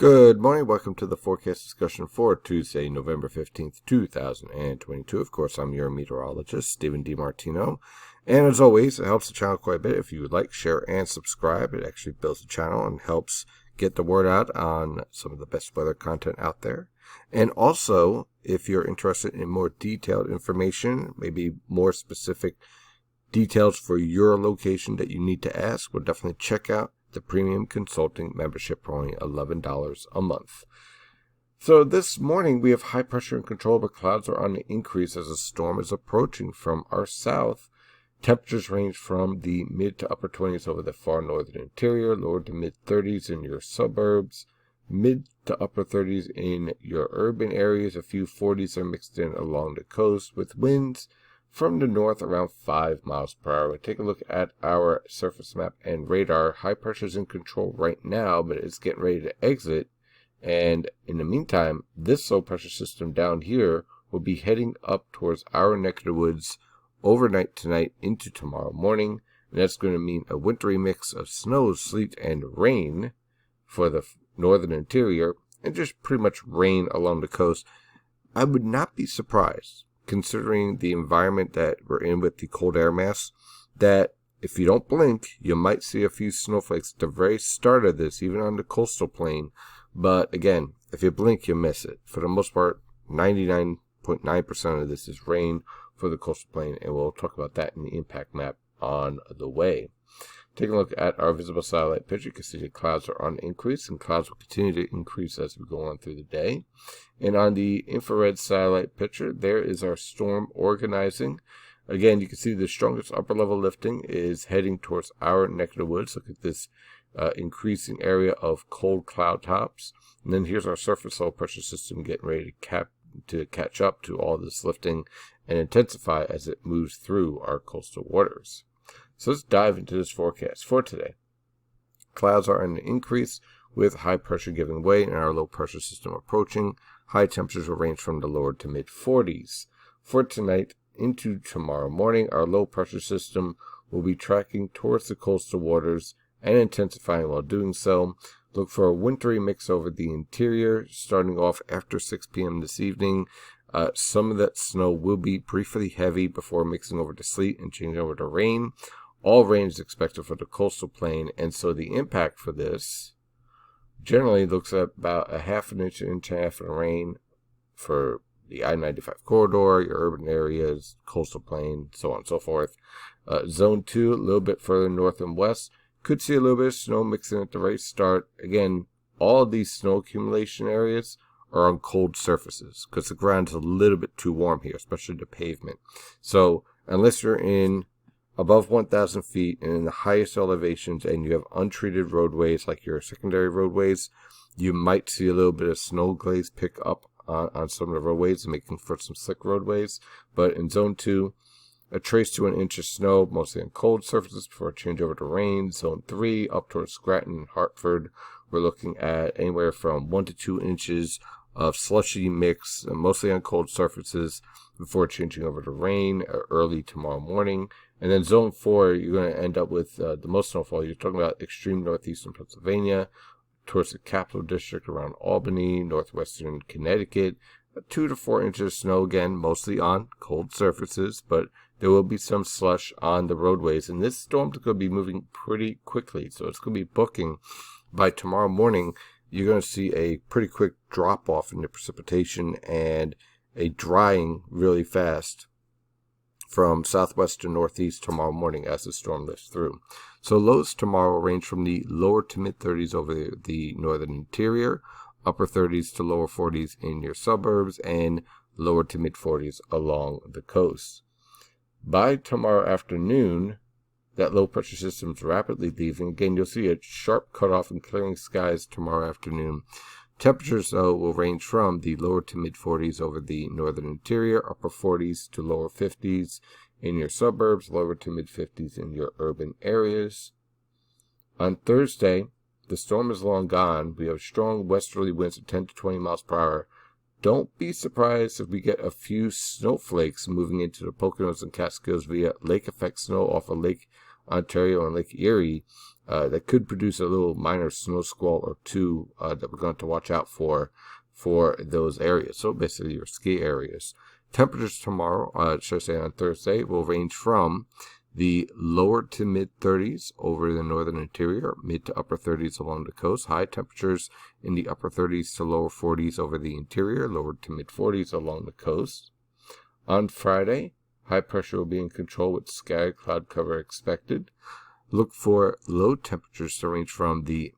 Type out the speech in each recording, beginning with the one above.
Good morning. Welcome to the forecast discussion for Tuesday, November 15th, 2022. Of course, I'm your meteorologist, Stephen DiMartino. And as always, it helps the channel quite a bit if you would like, share, and subscribe. It actually builds the channel and helps get the word out on some of the best weather content out there. And also, if you're interested in more detailed information, maybe more specific details for your location that you need to ask, we'll definitely check out the premium consulting membership for only $11 a month. So this morning we have high pressure and controllable clouds are on the increase as a storm is approaching from our south. Temperatures range from the mid to upper 20s over the far northern interior, lower to mid 30s in your suburbs, mid to upper 30s in your urban areas. A few 40s are mixed in along the coast with winds from the north around 5 miles per hour. Take a look at our surface map and radar. High pressure is in control right now, but it's getting ready to exit. And in the meantime, this low pressure system down here will be heading up towards our neck of the woods overnight tonight into tomorrow morning. And that's going to mean a wintry mix of snow, sleet, and rain for the northern interior, and just pretty much rain along the coast. I would not be surprised, considering the environment that we're in with the cold air mass, that if you don't blink, you might see a few snowflakes at the very start of this, even on the coastal plain. But again, if you blink, you miss it. For the most part, 99.9% of this is rain for the coastal plain, and we'll talk about that in the impact map on the way. Taking a look at our visible satellite picture, you can see the clouds are on increase, and clouds will continue to increase as we go on through the day. And on the infrared satellite picture, there is our storm organizing. Again, you can see the strongest upper level lifting is heading towards our neck of the woods. Look at this increasing area of cold cloud tops. And then here's our surface low pressure system getting ready to catch up to all this lifting and intensify as it moves through our coastal waters. So let's dive into this forecast for today. Clouds are on an increase with high pressure giving way and our low pressure system approaching. High temperatures will range from the lower to mid 40s. For tonight into tomorrow morning, our low pressure system will be tracking towards the coastal waters and intensifying while doing so. Look for a wintry mix over the interior starting off after 6 p.m. this evening. Some of that snow will be briefly heavy before mixing over to sleet and changing over to rain. All rain is expected for the coastal plain, and so the impact for this generally looks at about a half an inch and a half of rain for the I-95 corridor, your urban areas, coastal plain, so on and so forth. Zone 2, a little bit further north and west, could see a little bit of snow mixing at the very start. Again, all of these snow accumulation areas are on cold surfaces because the ground is a little bit too warm here, especially the pavement. So unless you're in above 1,000 feet and in the highest elevations and you have untreated roadways like your secondary roadways, you might see a little bit of snow glaze pick up on some of the roadways, making for some slick roadways. But in Zone 2, a trace to an inch of snow, mostly on cold surfaces before a change over to rain. Zone 3, up towards Scranton and Hartford, we're looking at anywhere from 1 to 2 inches of slushy mix, mostly on cold surfaces, before changing over to rain early tomorrow morning. And then Zone 4, you're going to end up with the most snowfall. You're talking about extreme northeastern Pennsylvania, towards the Capital District around Albany, northwestern Connecticut. 2 to 4 inches of snow, again, mostly on cold surfaces, but there will be some slush on the roadways. And this storm is going to be moving pretty quickly, so it's going to be booking by tomorrow morning. You're going to see a pretty quick drop-off in the precipitation and a drying really fast from southwest to northeast tomorrow morning as the storm lifts through. So lows tomorrow range from the lower to mid 30s over the northern interior, upper 30s to lower 40s in your suburbs, and lower to mid 40s along the coast. By tomorrow afternoon, that low pressure system is rapidly leaving. Again, you'll see a sharp cutoff in clearing skies tomorrow afternoon. Temperatures, though, will range from the lower to mid 40s over the northern interior, upper 40s to lower 50s in your suburbs, lower to mid 50s in your urban areas. On Thursday, the storm is long gone. We have strong westerly winds of 10 to 20 miles per hour. Don't be surprised if we get a few snowflakes moving into the Poconos and Catskills via lake effect snow off of Lake Ontario and Lake Erie. that could produce a little minor snow squall or two that we're going to watch out for those areas. So basically your ski areas. Temperatures tomorrow, should I say on Thursday, will range from the lower to mid 30s over the northern interior, mid to upper 30s along the coast. High temperatures in the upper 30s to lower 40s over the interior, lower to mid 40s along the coast. On Friday, high pressure will be in control with scattered cloud cover expected. Look for low temperatures to range from the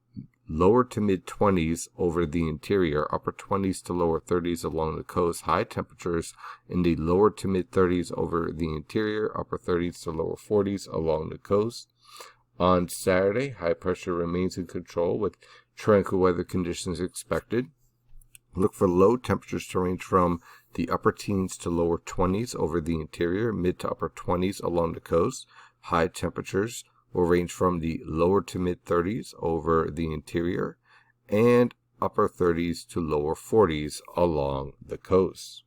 lower to mid 20s over the interior, upper 20s to lower 30s along the coast. High temperatures in the lower to mid 30s over the interior, upper 30s to lower 40s along the coast. On Saturday, high pressure remains in control with tranquil weather conditions expected. Look for low temperatures to range from the upper teens to lower 20s over the interior, mid to upper 20s along the coast. High temperatures will range from the lower to mid 30s over the interior and upper 30s to lower 40s along the coast.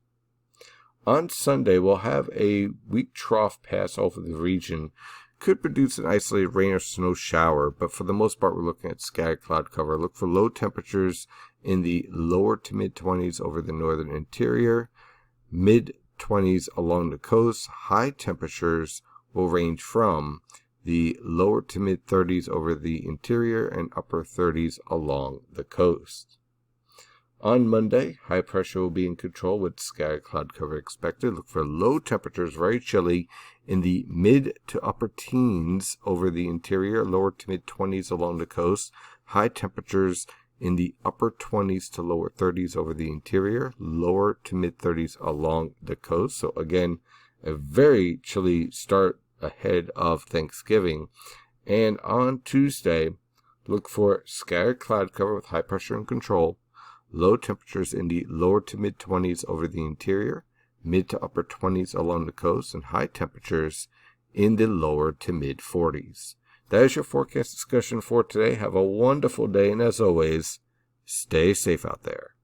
On Sunday, we'll have a weak trough pass over the region. Could produce an isolated rain or snow shower, but for the most part, we're looking at scattered cloud cover. Look for low temperatures in the lower to mid 20s over the northern interior, mid 20s along the coast. High temperatures will range from the lower to mid 30s over the interior and upper 30s along the coast. On Monday, high pressure will be in control with scattered cloud cover expected. Look for low temperatures, very chilly, in the mid to upper teens over the interior, lower to mid 20s along the coast. High temperatures in the upper 20s to lower 30s over the interior, lower to mid 30s along the coast. So again, a very chilly start ahead of Thanksgiving. And on Tuesday, look for scattered cloud cover with high pressure in control, low temperatures in the lower to mid 20s over the interior, mid to upper 20s along the coast, and high temperatures in the lower to mid 40s. That is your forecast discussion for today. Have a wonderful day, and as always, stay safe out there.